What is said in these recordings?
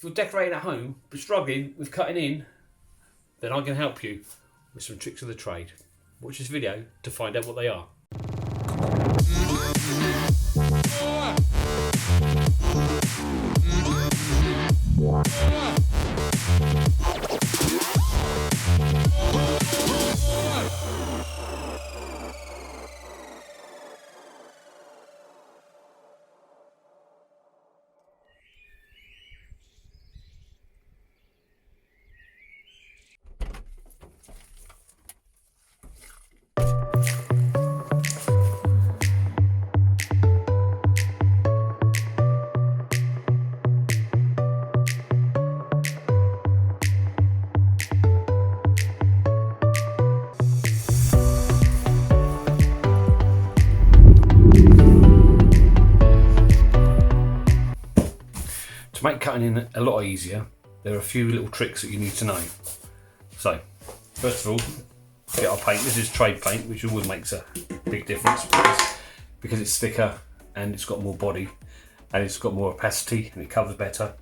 you're decorating at home but struggling with cutting in, then I can help you with some tricks of the trade. Watch this video to find out what they are. To make cutting in a lot easier, there are a few little tricks that you need to know. So, first of all, get our paint. This is trade paint, which always makes a big difference because it's thicker and it's got more body and it's got more opacity and it covers better.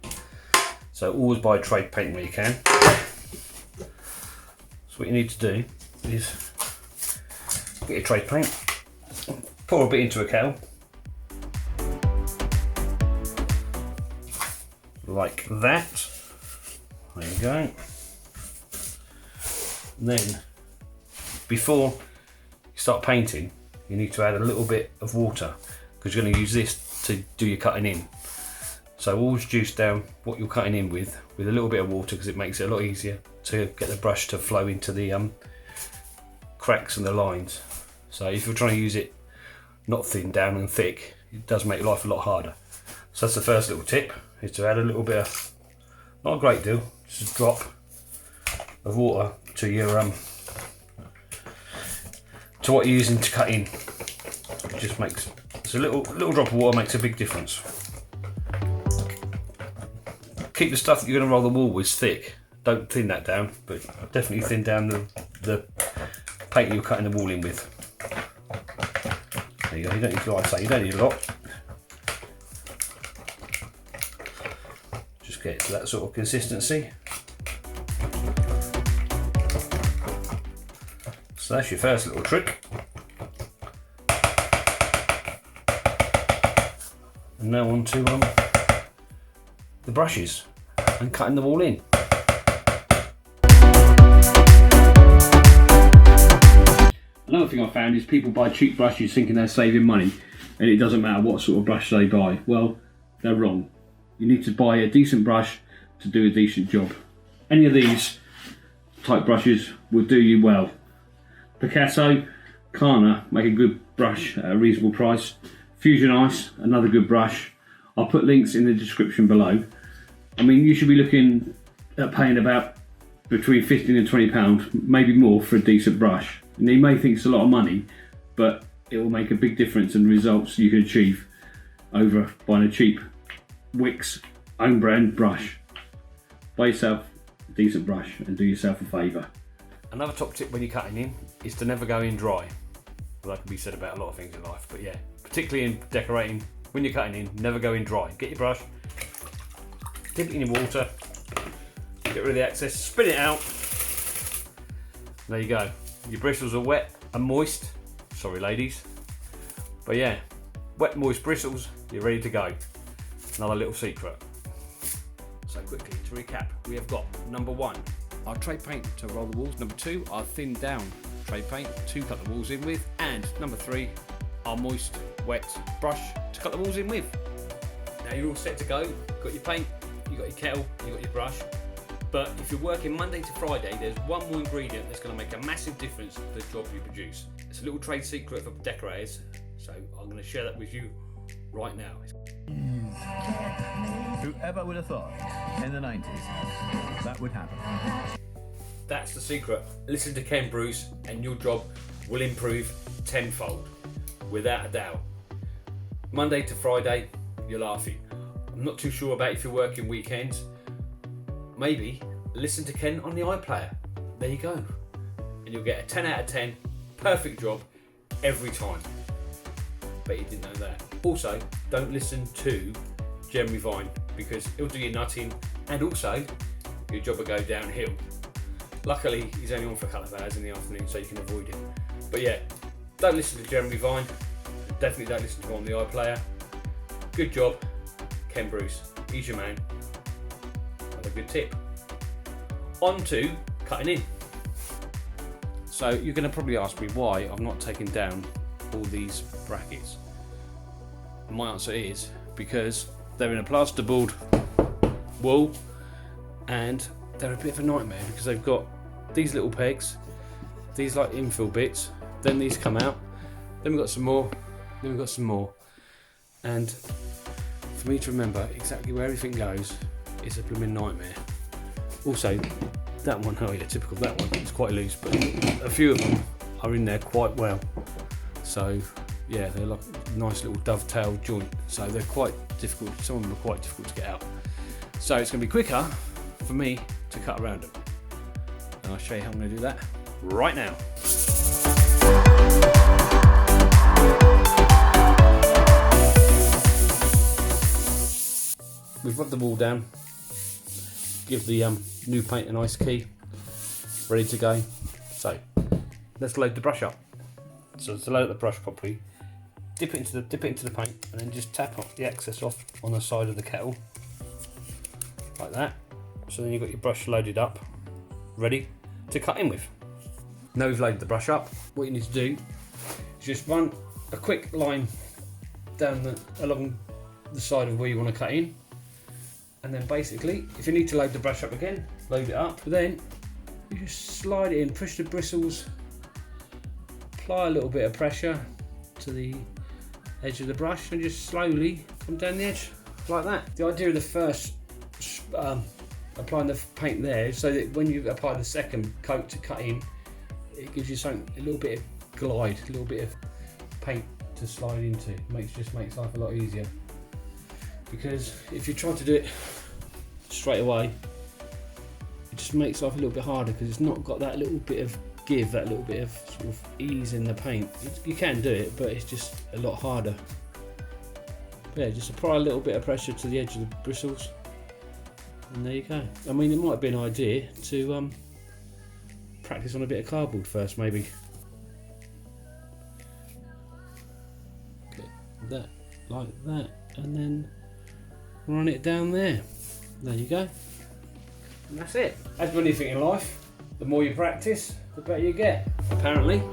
So always buy trade paint where you can. So what you need to do is get your trade paint, pour a bit into a kettle, like that. There you go. And then before you start painting, you need to add a little bit of water because you're going to use this to do your cutting in. So always juice down what you're cutting in with a little bit of water because it makes it a lot easier to get the brush to flow into the cracks and the lines. So if you're trying to use it not thin down and thick, it does make life a lot harder. So that's the first little tip, is to add a little bit of, not a great deal, just a drop of water to your to what you're using to cut in. It just makes, it's a little drop of water makes a big difference. Keep the stuff that you're going to roll the wall with thick. Don't thin that down, but definitely thin down the paint you're cutting the wall in with. There you go. You don't need to, like I say, you don't need a lot. Just get it to that sort of consistency. So that's your first little trick. And now on to the brushes and cutting them all in. Another thing I found is people buy cheap brushes thinking they're saving money, and it doesn't matter what sort of brush they buy. Well, they're wrong. You need to buy a decent brush to do a decent job. Any of these type brushes will do you well. Picasso, Kana make a good brush at a reasonable price. Fusion Ice, another good brush. I'll put links in the description below. I mean, you should be looking at paying about between £15 and £20, maybe more, for a decent brush. And you may think it's a lot of money, but it will make a big difference in results you can achieve over buying a cheap Wix own brand brush. Buy yourself a decent brush and do yourself a favour. Another top tip when you're cutting in is to never go in dry. Well, that can be said about a lot of things in life, but yeah, particularly in decorating, when you're cutting in, never go in dry. Get your brush, dip it in your water, get rid of the excess, spin it out. There you go. Your bristles are wet and moist. Sorry ladies. But yeah, wet moist bristles, you're ready to go. Another little secret. So quickly to recap, we have got number 1, our trade paint to roll the walls. Number 2, our thinned down trade paint to cut the walls in with. And number 3, our moist, wet brush to cut the walls in with. Now you're all set to go. You've got your paint, you've got your kettle, you've got your brush. But if you're working Monday to Friday, there's one more ingredient that's going to make a massive difference to the job you produce. It's a little trade secret for decorators, so I'm going to share that with you right now. Whoever would have thought in the 90s that would happen? That's the secret. Listen to Ken Bruce and your job will improve tenfold, without a doubt. Monday to Friday, you're laughing. I'm not too sure about if you're working weekends. Maybe listen to Ken on the iPlayer. There you go. And you'll get a 10 out of 10, perfect job every time. Bet you didn't know that. Also, don't listen to Jeremy Vine because it'll do you nutting, and also your job will go downhill. Luckily, he's only on for a couple of hours in the afternoon, so you can avoid it. But yeah, don't listen to Jeremy Vine. Definitely don't listen to him on the iPlayer. Good job, Ken Bruce. He's your man. What a good tip. On to cutting in. So you're going to probably ask me why I've not taken down all these brackets. And my answer is because they're in a plasterboard wall, and they're a bit of a nightmare because they've got these little pegs, these like infill bits, then these come out, then we've got some more, then we've got some more, and for me to remember exactly where everything goes is a blooming nightmare. Also, that one, oh yeah, typical, that one, it's quite loose, but a few of them are in there quite well. So yeah, they're like a nice little dovetail joint, so they're quite difficult, some of them are quite difficult to get out. So it's going to be quicker for me to cut around them. And I'll show you how I'm going to do that right now. We've rubbed the wall down, give the new paint a nice key, ready to go. So let's load the brush up. So to load up the brush properly, dip it into the paint, and then just tap off the excess off on the side of the kettle, like that. So then you've got your brush loaded up, ready to cut in with. Now we've loaded the brush up, what you need to do is just run a quick line down along the side of where you want to cut in, and then basically, if you need to load the brush up again, load it up. But then you just slide it in, push the bristles, apply a little bit of pressure to the edge of the brush, and just slowly come down the edge like that. The idea of the first applying the paint there, so that when you apply the second coat to cut in, it gives you something, a little bit of glide, a little bit of paint to slide into. Just makes life a lot easier. Because if you try to do it straight away, it just makes life a little bit harder because it's not got that little bit of give, that little bit of sort of ease in the paint. You can do it, but it's just a lot harder. Yeah, just apply a little bit of pressure to the edge of the bristles, and there you go. I mean, it might be an idea to practice on a bit of cardboard first, maybe. Get that like that, and then run it down there. There you go. And that's it. As with anything in life, the more you practice, the better you get, apparently.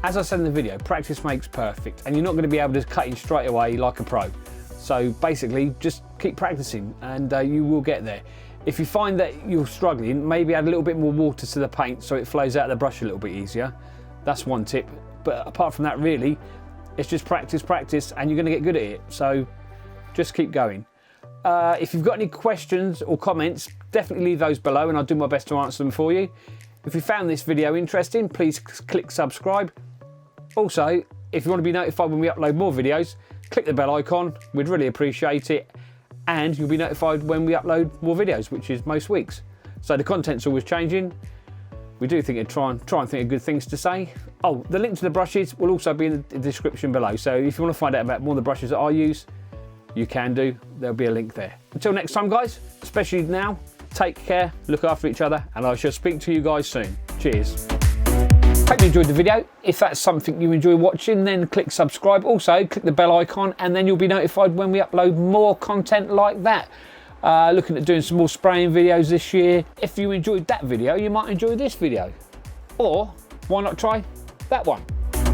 As I said in the video, practice makes perfect, and you're not going to be able to cut in straight away like a pro. So basically, just keep practicing and you will get there. If you find that you're struggling, maybe add a little bit more water to the paint so it flows out of the brush a little bit easier. That's one tip. But apart from that, really, it's just practice, and you're going to get good at it. So just keep going. If you've got any questions or comments, definitely leave those below and I'll do my best to answer them for you. If you found this video interesting, please click subscribe. Also, if you want to be notified when we upload more videos, click the bell icon. We'd really appreciate it. And you'll be notified when we upload more videos, which is most weeks. So the content's always changing. We do think try and think of good things to say. Oh, the link to the brushes will also be in the description below. So if you want to find out about more of the brushes that I use, you can do. There'll be a link there. Until next time, guys, especially now, take care, look after each other, and I shall speak to you guys soon. Cheers. Hope you enjoyed the video. If that's something you enjoy watching, then click subscribe. Also, click the bell icon, and then you'll be notified when we upload more content like that. Looking at doing some more spraying videos this year. If you enjoyed that video, you might enjoy this video. Or why not try that one?